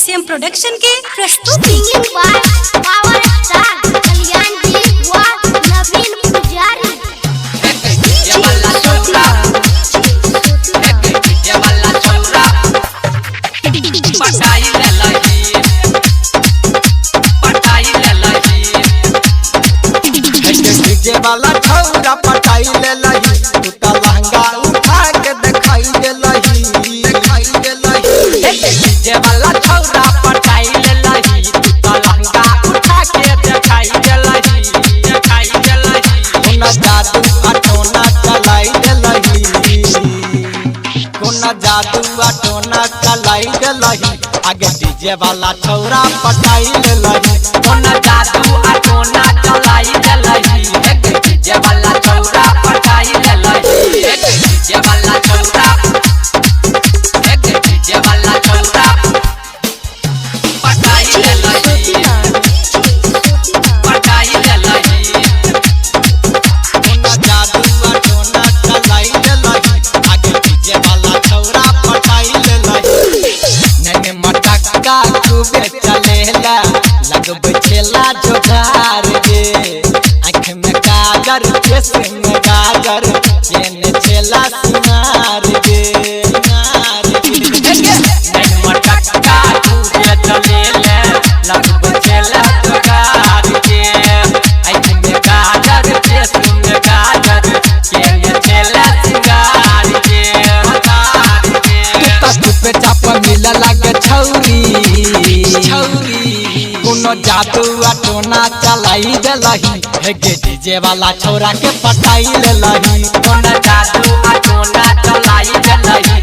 SM production के प्रस्तुति singing by power star कल्याण जी व नवीन पुजारी। ये वाला चौरा पटाई ले लगी डीजे वाला छौरा पटाई ले लही तू त लहंगा उठा के दिखाई दे लही डीजे वाला छौरा पटाई ले लगी तू तो लहंगा उठा के दिखाई दे लगी कोना जादू अटोना चलाई दे लही कोना जादू अटोना चलाई दे लही आगे डीजे वाला छौरा पटाई ले लही कोना जादू अटोना चलाई दे लगी डीजे वाला छौरा पटाई ले लगी डीजे वाला छौरा पटाई ले लगी कोना जादू अटोना चलाई दे लही आगे डीजे वाला छौरा पटाई ले लही नैने मटक्का खूबे चलेला लगबे छेला जोगार गे आँख में काजर केस में गाजर केने छेला सिंगार गे नहीं मटक्का खूबे चलेला लगबे छेला जोगार गे आँख में काजर केस में गाजर केने छेला सिंगार गे पे चाप मिला लागे छौरी कोनो जादू अटोना चलाई दे लही हे गे डीजे वाला छौरा के पटाई ले लही कोना जादू अटोना चलाई दे लगी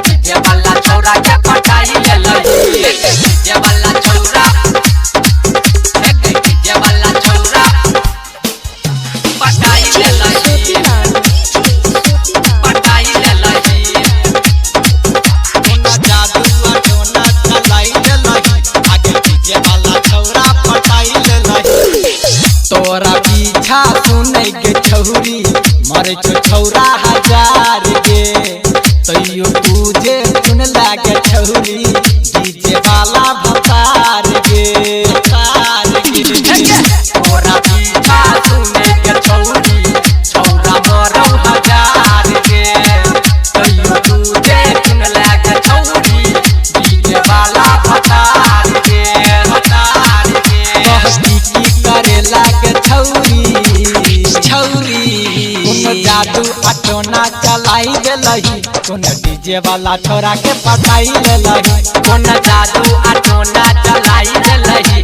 डीजे वाला छौरा के पटाई ले लगी डीजे वाला छौरा पटाई ले लगी कोनो जादू अटोना चलाई दे लही आगे डीजे वाला छौरा पटाई ले लही तोरा पीछा सुनै के छौरी मरे छो छौरा हजार गे तैयो तुझे सुन लागे छौरी डीजे वाला भतार गे तोरा पीछा सुने के छौरी छौरा मरौ हजार गे तैयो तुझे सुन लागे छौरी डीजे वाला भतार गे कहती की करे लागे छौरी कोनो जादू अटोना चलाई दे लही कोनो डीजे वाला छोरा के पटाई ले लही कोना जादू अटोना चलाई दे लगी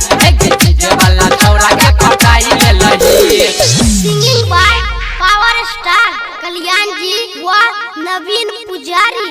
डीजे वाला छौरा के पटाई ले लगी सिंगिंग बाय पावर स्टार कल्याण जी व नवीन पुजारी।